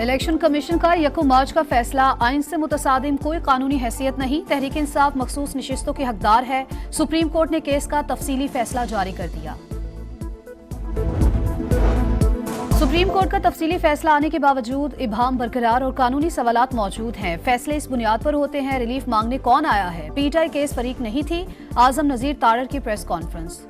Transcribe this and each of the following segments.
Election commission का 1 मार्च का फैसला आइन से मुतसादिम कोई कानूनी हैसियत नहीं, तहरीक इंसाफ मखसूस नशिस्तों के हकदार है। सुप्रीम कोर्ट ने केस का तफसीली फैसला जारी कर दिया। सुप्रीम कोर्ट का तफसीली फैसला आने के बावजूद इबहम बरकरार और कानूनी सवालात मौजूद हैं। फैसले इस बुनियाद पर होते हैं रिलीफ मांगने कौन आया है। पीटीआई केस फरीक नहीं थी, आजम नजीर तारड़ की प्रेस कॉन्फ्रेंस।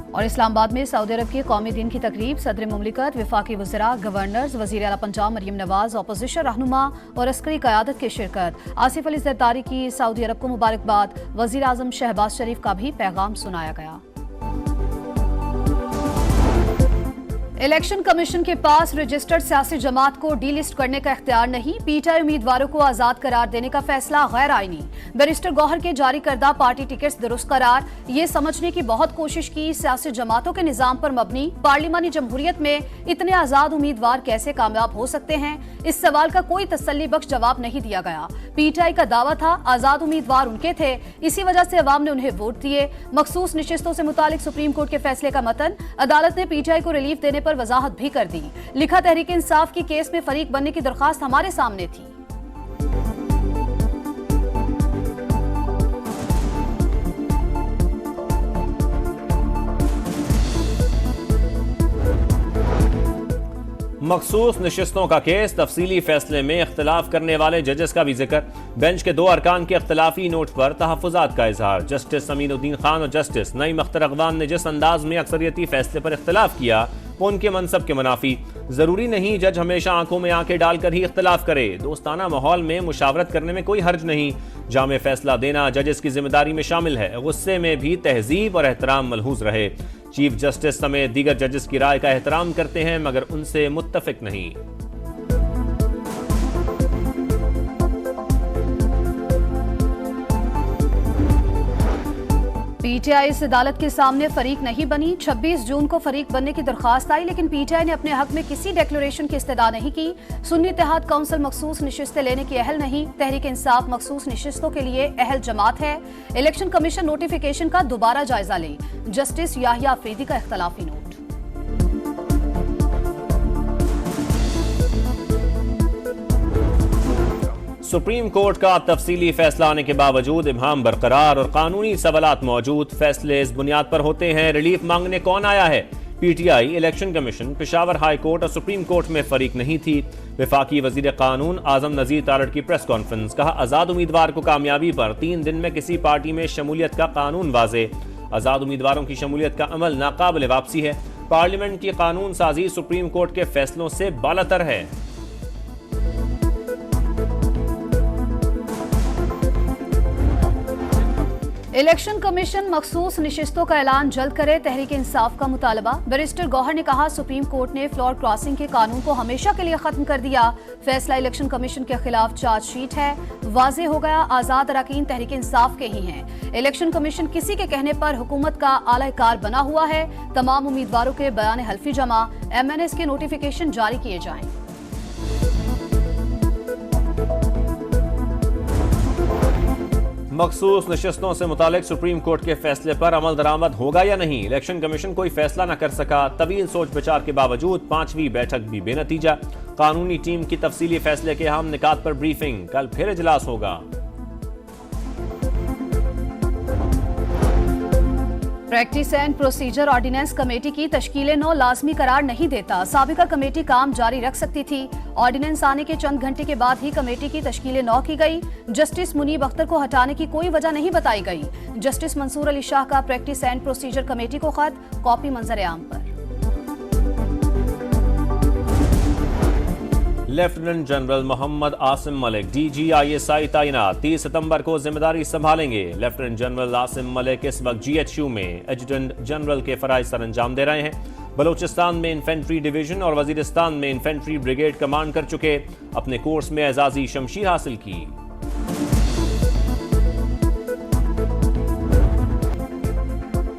और इस्लामाबाद में सऊदी अरब के कौमी दिन की तकरीब, सदर मुमलिकत, वफाकी वज़रा, गवर्नर्स, वज़ीर आला पंजाब मरियम नवाज, अपोजिशन रहनुमा और अस्करी क़यादत की शिरकत। आसिफ अली ज़रदारी की सऊदी अरब को मुबारकबाद। वज़ीर आज़म शहबाज शरीफ का भी पैगाम सुनाया गया। इलेक्शन कमीशन के पास रजिस्टर्ड सियासी जमात को डीलिस्ट करने का इख्तियार नहीं। पीटीआई उम्मीदवारों को आजाद करार देने का फैसला गैर आईनी। बैरिस्टर गौहर के जारी करदा पार्टी टिकट्स दुरुस्त करार। ये समझने की बहुत कोशिश की सियासी जमातों के निजाम पर मबनी पार्लिमानी जमहूरियत में इतने आजाद उम्मीदवार कैसे कामयाब हो सकते हैं। इस सवाल का कोई तसल्ली बख्श जवाब नहीं दिया गया। पीटीआई का दावा था आजाद उम्मीदवार उनके थे, इसी वजह से अवाम ने उन्हें वोट दिए। मखसूस नशिस्तों से मुतालिक सुप्रीम कोर्ट के फैसले का मतन, अदालत ने पीटीआई को रिलीफ देने पर वजाहत भी कर दी। लिखा, तहरीक इंसाफ की केस में फरीक बनने की दरखास्त हमारे सामने थी। मखसूस नशिस्तों का केस, तफसीली फैसले में इख्तलाफ करने वाले जजेस का भी जिक्र। बेंच के 2 अरकान के इख्तलाफी नोट पर तहफ़्फ़ुज़ात का इजहार। जस्टिस अमीनुद्दीन खान और जस्टिस नईम अख्तर अगवान ने जिस अंदाज में अक्सरियती फैसले पर इख्तलाफ किया वो उनके मनसब के मुनाफी। जरूरी नहीं जज हमेशा आंखों में आंखें डालकर ही इख्तलाफ करे। दोस्ताना माहौल में मुशावरत करने में कोई हर्ज नहीं। जामे फैसला देना जजेस की जिम्मेदारी में शामिल है। गुस्से में भी तहजीब और एहतराम मलहूज रहे। चीफ जस्टिस समेत दीगर जजेस की राय का एहतराम करते हैं मगर उनसे मुत्तफिक नहीं। पीटीआई इस अदालत के सामने फरीक नहीं बनी। 26 जून को फरीक बनने की दरखास्त आई, लेकिन पीटीआई ने अपने हक में किसी डिक्लेरेशन की इस्तदा नहीं की। सुन्नी इत्तेहाद काउंसिल मखसूस नशिस्तें लेने की अहल नहीं। तहरीक इंसाफ मखसूस नशिस्तों के लिए अहल जमात है। इलेक्शन कमीशन नोटिफिकेशन का दोबारा जायजा ले। जस्टिस याहिया अफरीदी का इख्तलाफी नोट। सुप्रीम कोर्ट का तफसीली फैसला आने के बावजूद इबहम बरकरार और कानूनी सवालात मौजूद। फैसले इस बुनियाद पर होते हैं रिलीफ मांगने कौन आया है। PTI, election commission, Peshawar high court और सुप्रीम कोर्ट में फरीक नहीं थी। वफाकी वजीर कानून आजम नजीर तारड़ की प्रेस कॉन्फ्रेंस। कहा, आजाद उम्मीदवार को कामयाबी पर 3 दिन में किसी पार्टी में शमूलियत का कानून वाजे। आजाद उम्मीदवारों की शमूलियत का अमल नाकाबिल वापसी है। पार्लियामेंट की कानून साजी सुप्रीम कोर्ट के फैसलों से बालातर है। इलेक्शन कमीशन मखसूस नशिस्तों का ऐलान जल्द करे। तहरीक इंसाफ का मुतालबा। बैरिस्टर गौहर ने कहा, सुप्रीम कोर्ट ने फ्लोर क्रॉसिंग के कानून को हमेशा के लिए खत्म कर दिया। फैसला इलेक्शन कमीशन के खिलाफ चार्जशीट है। वाजे हो गया आजाद अरकान तहरीक इंसाफ के ही हैं। इलेक्शन कमीशन किसी के कहने पर हुकूमत का आलाकार बना हुआ है। तमाम उम्मीदवारों के बयान हल्फी जमा। MNS के नोटिफिकेशन जारी किए जाएं। मखसूस नशिस्तों से मुतालिक सुप्रीम कोर्ट के फैसले पर अमल दरामद होगा या नहीं। इलेक्शन कमीशन कोई फैसला न कर सका। तवील सोच विचार के बावजूद 5वीं बैठक भी बेनतीजा। कानूनी टीम की तफसीली फैसले के अहम निकात पर ब्रीफिंग। कल फिर इजलास होगा। Practice and procedure ordinance committee की तश्कील 9 लाजमी करार नहीं देता। साबिका कमेटी काम जारी रख सकती थी। ऑर्डिनेंस आने के चंद घंटे के बाद ही कमेटी की तश्कील 9 की गई। जस्टिस मुनीब अख्तर को हटाने की कोई वजह नहीं बताई गई। जस्टिस मंसूर अली शाह का प्रैक्टिस एंड प्रोसीजर कमेटी को खत, कॉपी मंजर आम पर। Lieutenant general Mohammad Asim Malik DGISI तैनात। 30 सितंबर को जिम्मेदारी संभालेंगे। लेफ्टिनेंट जनरल आसिम मलिक इस वक्त GHU में एडजुटेंट जनरल के फराइज सर अंजाम दे रहे हैं। बलोचिस्तान में इन्फेंट्री डिवीजन और वजीरिस्तान में इन्फेंट्री ब्रिगेड कमांड कर चुके। अपने कोर्स में एजाजी शमशीर हासिल की।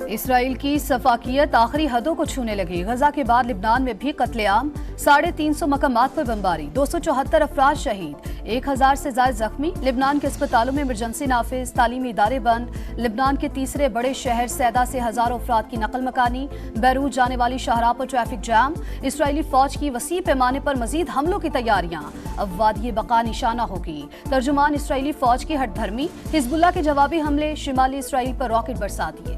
इसराइल की सफाकियत आखिरी हदों को छूने लगी। गजा के बाद लिबनान में भी कत्लेआम। 350 मकामात पर बमबारी। 274 अफराद शहीद। 1000 से ज्यादा जख्मी। लिबनान के अस्पतालों में इमरजेंसी नाफिज, तालीमी इदारे बंद। लिबनान के तीसरे बड़े शहर सैदा से हजारों अफराद की नकल मकानी। बैरूत जाने वाली शाहराह पर ट्रैफिक जाम। इसराइली फौज की वसी पैमाने पर मजीद हमलों की तैयारियां। अब वादी बका निशाना होगी। तर्जुमान इसराइली फौज की हठधर्मी। हिजबुल्लाह के जवाबी हमले, शिमाली इसराइल पर रॉकेट बरसा दिए।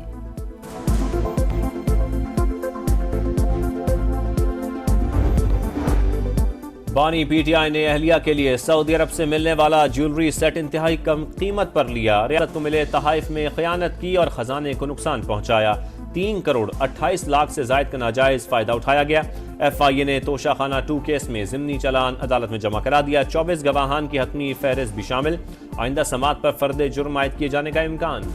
बानी पीटीआई ने अहलिया के लिए सऊदी अरब से मिलने वाला ज्वेलरी सेट इंतहाई कम कीमत पर लिया। रियासत को मिले तहाइफ में खयानत की और खजाने को नुकसान पहुंचाया। 3 करोड़ 28 लाख से जायद का नाजायज फायदा उठाया गया। FIA ने तोशाखाना 2 केस में जिमनी चालान अदालत में जमा करा दिया। 24 गवाहान की हतमी फहरिस्त भी शामिल। आइंदा समात पर फर्द जुर्म आयद किए जाने का इम्कान।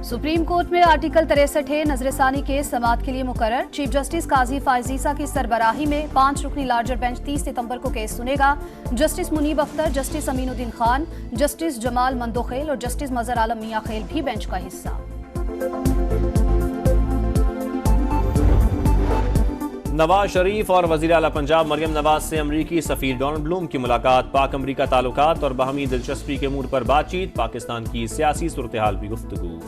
सुप्रीम कोर्ट में आर्टिकल 63 नजरसानी केस समाअत के लिए मुकर्रर। चीफ जस्टिस काजी फायजीसा की सरबराही में 5 रुकनी लार्जर बेंच 30 सितंबर को केस सुनेगा। Justice Munib Akhtar, justice Aminuddin Khan, justice Jamal Mandokhel और जस्टिस मजहर आलम मियां खेल भी बेंच का हिस्सा। नवाज शरीफ और वजीर आला पंजाब मरियम नवाज से अमरीकी सफीर डोनाल्ड ब्लूम की मुलाकात। पाक अमरीका ताल्लुकात और बाहमी दिलचस्पी के मूड पर बातचीत। पाकिस्तान की सियासी सूरत हाल भी गुफ्तगू।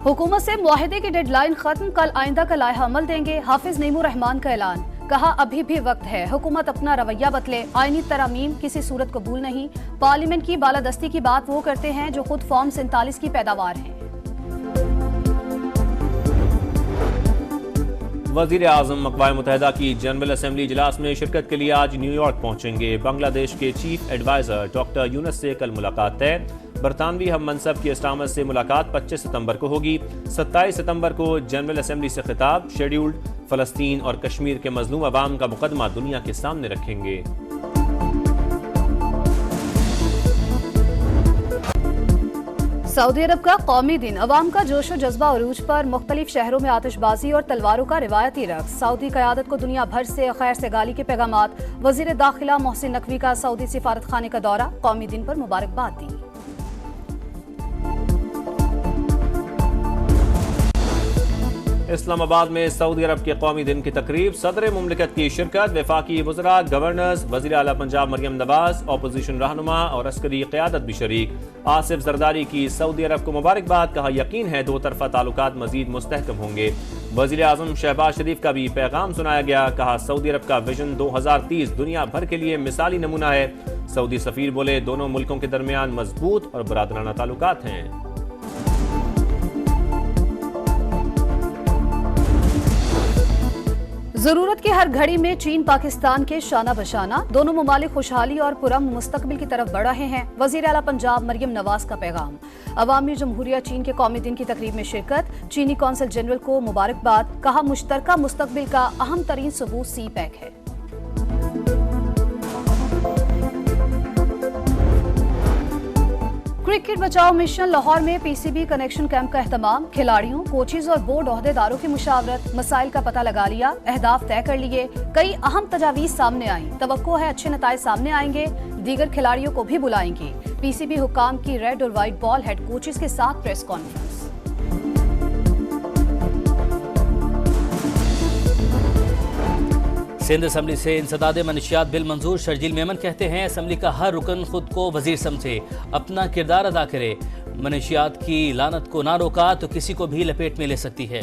हुकूमत से मुआहदे की डेडलाइन खत्म, कल आइंदा का लायहा अमल देंगे। हाफिज नईमुर रहमान का ऐलान, कहा अभी भी वक्त है, हुकूमत अपना रवैया बदले। आईनी तरामीम किसी सूरत कबूल नहीं। पार्लियामेंट की बालादस्ती की बात वो करते हैं जो खुद फॉर्म 47 की पैदावार हैं। वजीर आजम अक़वाम मुत्तहिदा की जनरल असम्बली इजलास में शिरकत के लिए आज न्यूयॉर्क पहुंचेंगे। बांग्लादेश के चीफ एडवाइजर डॉक्टर यूनुस से कल मुलाकात तय। बरतानवी हम मनसब की इस्तामत से मुलाकात 25 सितंबर को होगी। 27 सितंबर को जनरल असम्बली से खिताब। शेड्यूल्ड फलस्तीन और कश्मीर के मजलूम अवाम का मुकदमा दुनिया के सामने रखेंगे। सऊदी अरब का कौमी दिन, अवाम का जोशो जज्बा अरूज पर। मुख्तलिफ शहरों में आतिशबाजी और तलवारों का रिवायती रक्स। सऊदी क़यादत को दुनिया भर से खैर सेगाली के पैगामात। वजीर दाखिला मोहसिन नकवी का सऊदी सिफारत खाने का दौरा। कौमी दिन पर मुबारकबाद दी। इस्लामाबाद में सऊदी अरब के कौमी दिन की तकरीब। सदर मुमलिकत की शिरकत। वफाकी वज़रा, गवर्नर्स, वज़ीर आला पंजाब मरियम नवाज, अपोजिशन रहनुमा और अस्करी क़यादत भी शरीक। आसिफ जरदारी की सऊदी अरब को मुबारकबाद, कहा यकीन है दो तरफा ताल्लुकात मजीद मुस्तहकम होंगे। वज़ीर आज़म शहबाज शरीफ का भी पैगाम सुनाया गया, कहा सऊदी अरब का विजन 2030 दुनिया भर के लिए मिसाली नमूना है। सऊदी सफीर बोले दोनों मुल्कों के दरमियान मजबूत और बरादराना ताल्लुकात हैं। जरूरत की हर घड़ी में चीन पाकिस्तान के शाना बशाना। दोनों ममालिक खुशहाली और पुरअमन मुस्तकबिल की तरफ बढ़ रहे हैं। वजीर आला पंजाब मरियम नवाज का पैगाम। अवामी जमहूरिया चीन के कौमी दिन की तकरीब में शिरकत। चीनी कौंसल जनरल को मुबारकबाद, कहा मुश्तरका मुस्तकबिल का अहम तरीन सबूत CPEC है। क्रिकेट बचाओ मिशन लाहौर में PCB कनेक्शन कैंप का एहतमाम। खिलाड़ियों, कोचेज और बोर्ड ओहदेदारों की मुशावरत। मसाइल का पता लगा लिया, अहदाफ तय कर लिए। कई अहम तजावीज सामने आई। तवक्को है अच्छे नताइज सामने आएंगे। दीगर खिलाड़ियों को भी बुलाएंगे। PCB हुकाम की रेड और व्हाइट बॉल हेड कोचेज के साथ प्रेस कॉन्फ्रेंस। सिंध असम्बली से इंसदाद मनशियात बिल मंजूर। शर्जील मेमन कहते हैं असम्बली का हर रुकन खुद को वजीर समझे, अपना किरदार अदा करे। मनशियात की लानत को ना रोका तो किसी को भी लपेट में ले सकती है।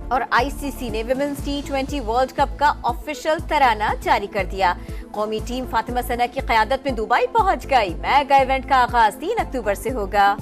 और ICC ने विमेंस T20 वर्ल्ड कप का ऑफिशियल तराना जारी कर दिया। कौमी टीम फातिमा सना की क़यादत में दुबई पहुंच गई। मेगा इवेंट का आगाज 3 अक्टूबर से होगा।